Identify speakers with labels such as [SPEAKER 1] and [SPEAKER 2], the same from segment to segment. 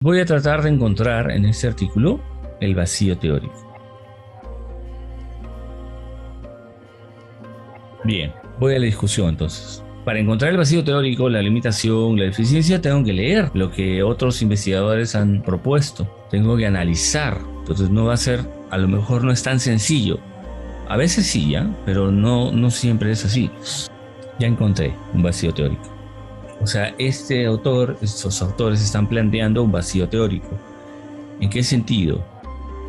[SPEAKER 1] Voy a tratar de encontrar en este artículo el vacío teórico. Bien, voy a la discusión entonces. Para encontrar el vacío teórico, la limitación, la deficiencia, tengo que leer lo que otros investigadores han propuesto. Tengo que analizar. Entonces no va a ser, a lo mejor no es tan sencillo. A veces sí, ¿ya? Pero no siempre es así. Ya encontré un vacío teórico. O sea, estos autores están planteando un vacío teórico. ¿En qué sentido?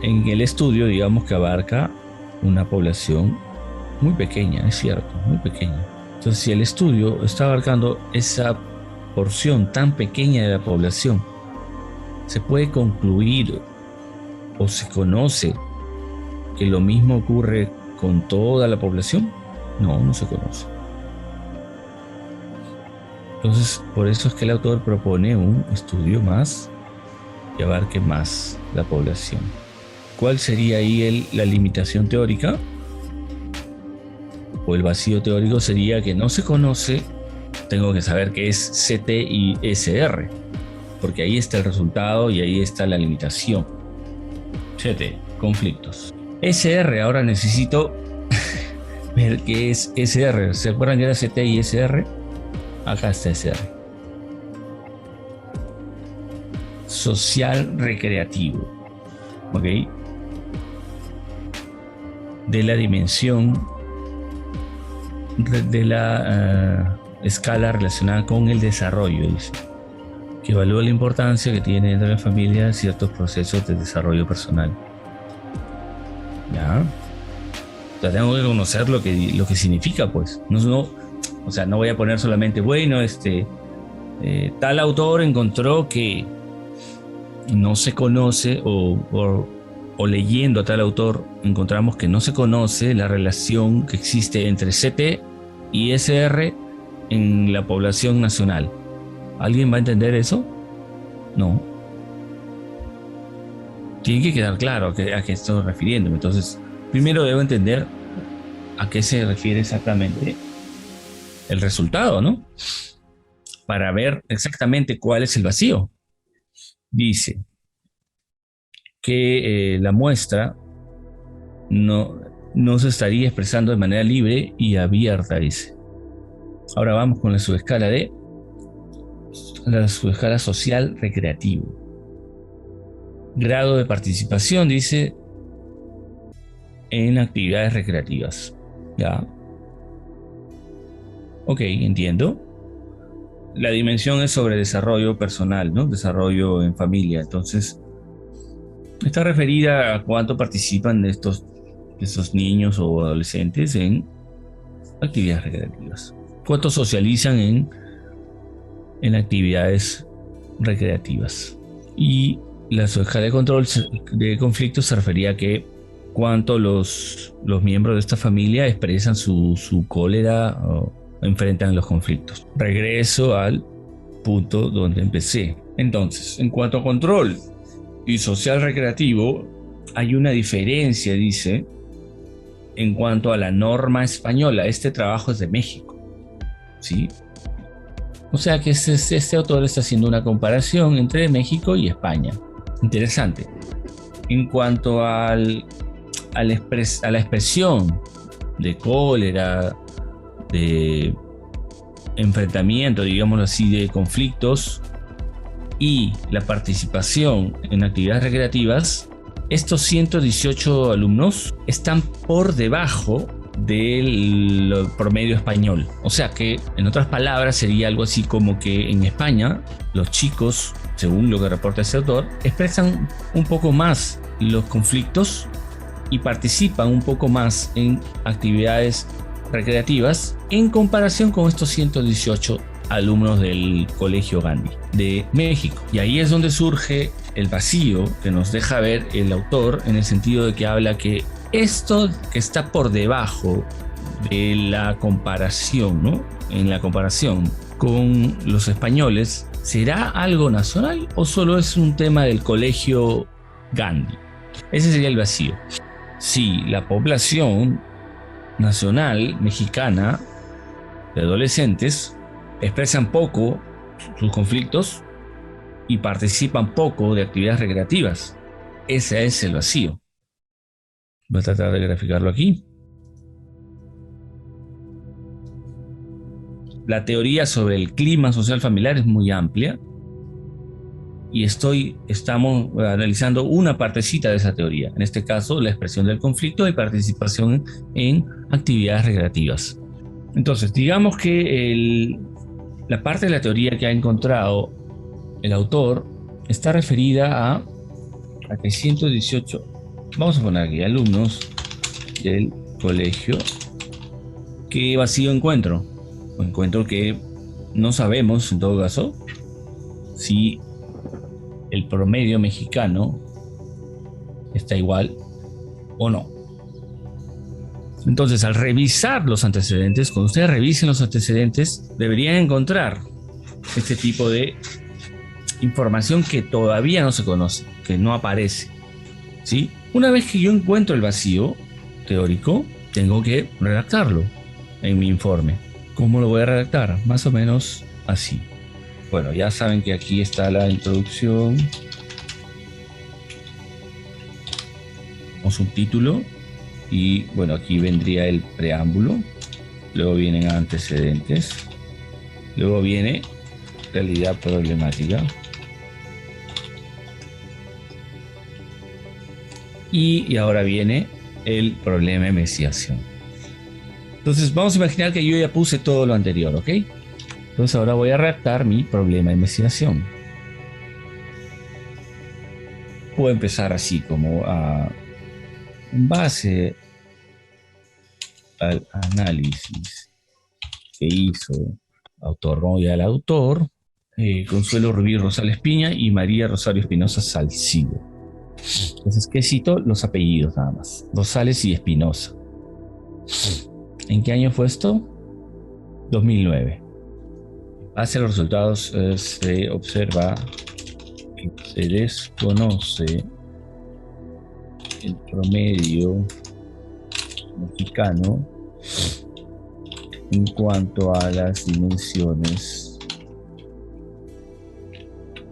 [SPEAKER 1] En el estudio, digamos que abarca una población muy pequeña, es cierto, muy pequeña. Entonces, si el estudio está abarcando esa porción tan pequeña de la población, ¿se puede concluir o se conoce que lo mismo ocurre con toda la población? No se conoce. Entonces, por eso es que el autor propone un estudio más que abarque más la población. ¿Cuál sería ahí la limitación teórica? O el vacío teórico sería que no se conoce, tengo que saber qué es CT y SR, porque ahí está el resultado y ahí está la limitación. CT, conflictos. SR, ahora necesito ver qué es SR. ¿Se acuerdan que era CT y SR? Acá está SR. Social recreativo. ¿Ok? De la dimensión de la escala relacionada con el desarrollo, dice, que evalúa la importancia que tiene dentro de la familia ciertos procesos de desarrollo personal. ¿Ya? O sea, tengo que conocer lo que significa, pues. O sea, no voy a poner solamente, bueno, tal autor encontró que no se conoce o leyendo a tal autor encontramos que no se conoce la relación que existe entre CT y SR en la población nacional. ¿Alguien va a entender eso? No. Tiene que quedar claro a qué estoy refiriéndome. Entonces, primero debo entender a qué se refiere exactamente el resultado, ¿no? Para ver exactamente cuál es el vacío. Dice que la muestra no se estaría expresando de manera libre y abierta, dice. Ahora vamos con la subescala social recreativo. Grado de participación, dice, en actividades recreativas. ¿Ya? Ok, entiendo. La dimensión es sobre desarrollo personal, ¿no? Desarrollo en familia. Entonces, está referida a cuánto participan de estos niños o adolescentes en actividades recreativas. Cuánto socializan en actividades recreativas. Y la escala de control de conflictos se refería a que cuánto los miembros de esta familia expresan su cólera o enfrentan los conflictos. Regreso al punto donde empecé. Entonces, en cuanto a control y social recreativo, hay una diferencia, dice, en cuanto a la norma española. Este trabajo es de México, ¿sí? O sea que este autor está haciendo una comparación entre México y España. Interesante. En cuanto a la expresión de cólera, de enfrentamiento, digámoslo así, de conflictos y la participación en actividades recreativas, estos 118 alumnos están por debajo del promedio español. O sea que, en otras palabras, sería algo así como que en España los chicos, según lo que reporta este autor, expresan un poco más los conflictos y participan un poco más en actividades recreativas en comparación con estos 118 alumnos del Colegio Gandhi de México. Y ahí es donde surge el vacío que nos deja ver el autor, en el sentido de que habla que esto que está por debajo de la comparación, ¿no? En la comparación con los españoles, ¿será algo nacional o solo es un tema del Colegio Gandhi? Ese sería el vacío. Si la población nacional mexicana de adolescentes expresan poco sus conflictos, y participan poco de actividades recreativas. Ese es el vacío. Voy a tratar de graficarlo aquí. La teoría sobre el clima social familiar es muy amplia y estamos analizando una partecita de esa teoría. En este caso, la expresión del conflicto y participación en actividades recreativas. Entonces, digamos que la parte de la teoría que ha encontrado el autor está referida a 318, vamos a poner aquí, alumnos del colegio. ¿Qué vacío encuentro? Encuentro que no sabemos, en todo caso, si el promedio mexicano está igual o no. Entonces, al revisar los antecedentes, cuando ustedes revisen los antecedentes, deberían encontrar este tipo de información que todavía no se conoce, que no aparece, ¿sí? Una vez que yo encuentro el vacío teórico, tengo que redactarlo en mi informe. ¿Cómo lo voy a redactar? Más o menos así. Bueno, ya saben que aquí está la introducción. Un subtítulo. Y bueno, aquí vendría el preámbulo. Luego vienen antecedentes. Luego viene realidad problemática. Y ahora viene el problema de investigación. Entonces vamos a imaginar que yo ya puse todo lo anterior, ¿ok? Entonces ahora voy a redactar mi problema de investigación. Puedo empezar así como en base al análisis que hizo el autor, Consuelo Rubí Rosales Piña y María Rosario Espinosa Salcido. Entonces, ¿qué cito? Los apellidos nada más. Rosales y Espinosa. ¿En qué año fue esto? 2009. Hacia los resultados se observa que se desconoce el promedio mexicano en cuanto a las dimensiones,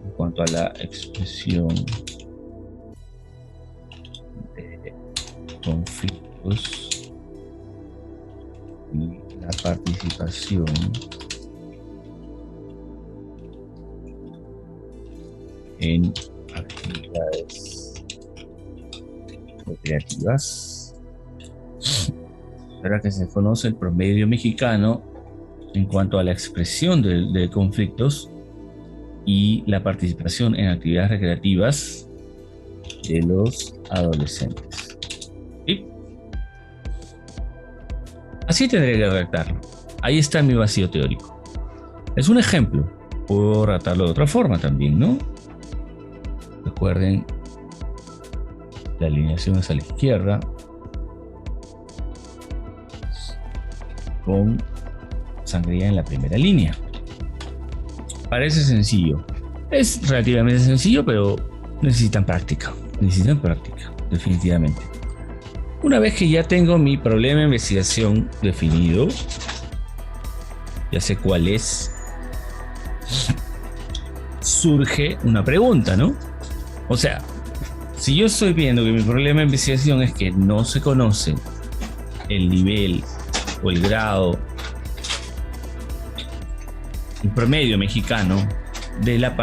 [SPEAKER 1] en cuanto a la expresión de conflictos y la participación en actividades recreativas. Ahora que se conoce el promedio mexicano en cuanto a la expresión de conflictos y la participación en actividades recreativas de los adolescentes. ¿Sí? Así tendría que redactarlo. Ahí está mi vacío teórico. Es un ejemplo. Puedo redactarlo de otra forma también, ¿no? Recuerden, la alineación es a la izquierda, con sangría en la primera línea. Parece sencillo. Es relativamente sencillo, pero necesitan práctica. Definitivamente. Una vez que ya tengo mi problema de investigación definido, ya sé cuál es, surge una pregunta, ¿no? O sea, si yo estoy viendo que mi problema de investigación es que no se conoce el nivel o el grado, el promedio mexicano de la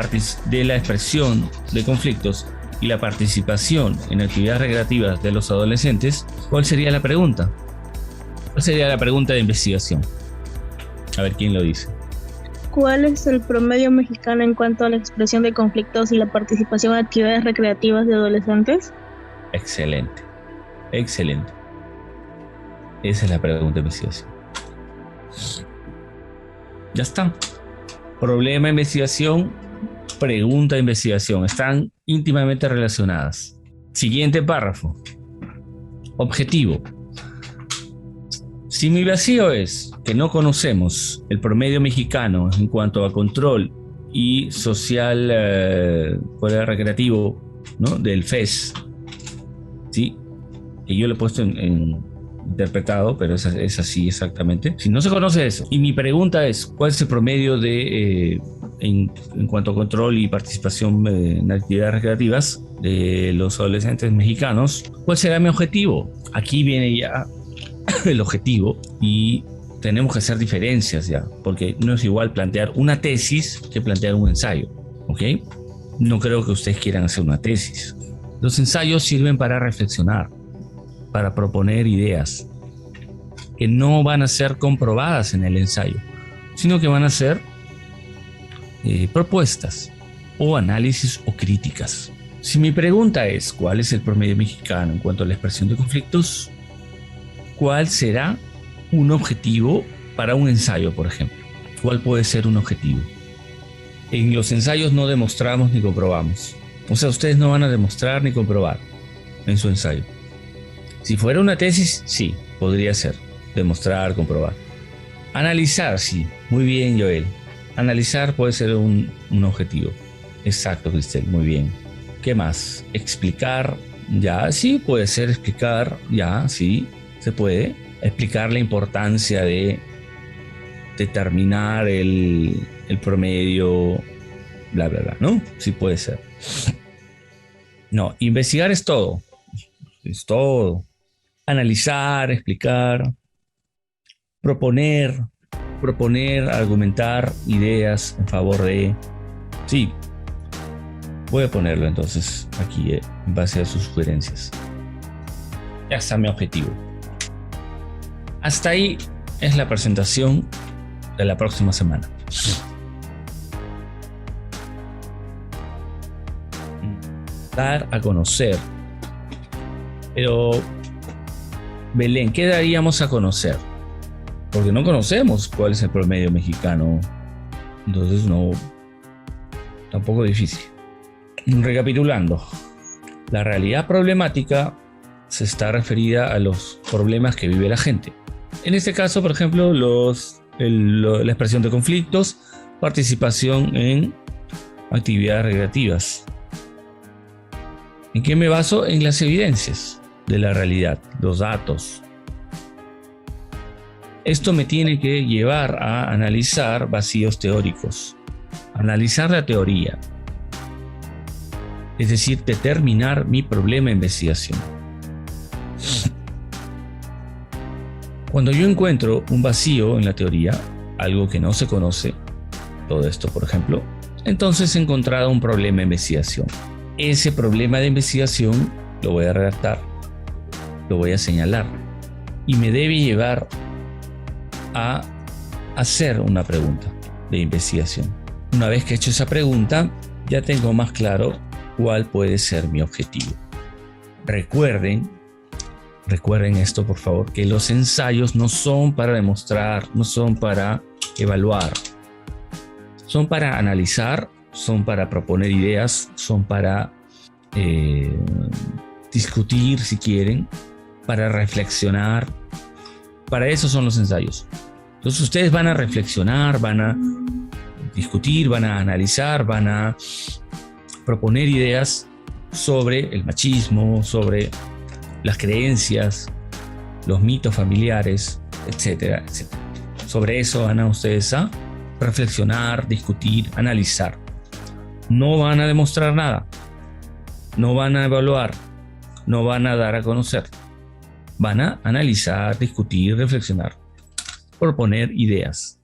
[SPEAKER 1] expresión de conflictos y la participación en actividades recreativas de los adolescentes, ¿cuál sería la pregunta? ¿Cuál sería la pregunta de investigación? A ver quién lo dice.
[SPEAKER 2] ¿Cuál es el promedio mexicano en cuanto a la expresión de conflictos y la participación en actividades recreativas de adolescentes?
[SPEAKER 1] Excelente. Excelente. Esa es la pregunta de investigación. Ya está. Problema de investigación, pregunta de investigación. Están íntimamente relacionadas. Siguiente párrafo. Objetivo. Si mi vacío es que no conocemos el promedio mexicano en cuanto a control y social recreativo, ¿no? Del FES, ¿sí? Que yo lo he puesto en interpretado, pero es así exactamente. Si no se conoce eso, y mi pregunta es, ¿cuál es el promedio de en cuanto a control y participación en actividades recreativas de los adolescentes mexicanos, ¿cuál será mi objetivo? Aquí viene ya el objetivo y tenemos que hacer diferencias ya, porque no es igual plantear una tesis que plantear un ensayo, ¿ok? No creo que ustedes quieran hacer una tesis. Los ensayos sirven para reflexionar, para proponer ideas que no van a ser comprobadas en el ensayo, sino que van a ser propuestas o análisis o críticas. Si mi pregunta es ¿cuál es el promedio mexicano en cuanto a la expresión de conflictos? ¿Cuál será un objetivo para un ensayo, por ejemplo? ¿Cuál puede ser un objetivo? En los ensayos no demostramos ni comprobamos. O sea, ustedes no van a demostrar ni comprobar en su ensayo. Si fuera una tesis, sí, podría ser. Demostrar, comprobar. Analizar, sí. Muy bien, Joel. Analizar puede ser un objetivo. Exacto, Cristel. Muy bien. ¿Qué más? Explicar. Ya, sí, puede ser explicar. Ya, sí, se puede. Explicar la importancia de determinar el promedio, bla, bla, bla, ¿no? Sí puede ser. No, investigar es todo. Es todo. Analizar, explicar, proponer, argumentar ideas en favor de... Sí, voy a ponerlo entonces aquí en base a sus sugerencias. Ya está mi objetivo. Hasta ahí es la presentación de la próxima semana. Dar a conocer. Pero, Belén, ¿qué daríamos a conocer? Porque no conocemos cuál es el promedio mexicano. Entonces no, tampoco difícil. Recapitulando, la realidad problemática se está referida a los problemas que vive la gente. En este caso, por ejemplo, la expresión de conflictos, participación en actividades recreativas. ¿En qué me baso? En las evidencias de la realidad, los datos. Esto me tiene que llevar a analizar vacíos teóricos, analizar la teoría, es decir, determinar mi problema de investigación. Cuando yo encuentro un vacío en la teoría, algo que no se conoce, todo esto por ejemplo, entonces he encontrado un problema de investigación. Ese problema de investigación lo voy a redactar, lo voy a señalar y me debe llevar a hacer una pregunta de investigación. Una vez que he hecho esa pregunta, ya tengo más claro cuál puede ser mi objetivo. Recuerden esto, por favor, que los ensayos no son para demostrar, no son para evaluar, son para analizar, son para proponer ideas, son para discutir si quieren, para reflexionar. Para eso son los ensayos. Entonces ustedes van a reflexionar, van a discutir, van a analizar, van a proponer ideas sobre el machismo, sobre las creencias, los mitos familiares, etcétera, etcétera. Sobre eso van a ustedes a reflexionar, discutir, analizar. No van a demostrar nada, no van a evaluar, no van a dar a conocer. Van a analizar, discutir, reflexionar, proponer ideas.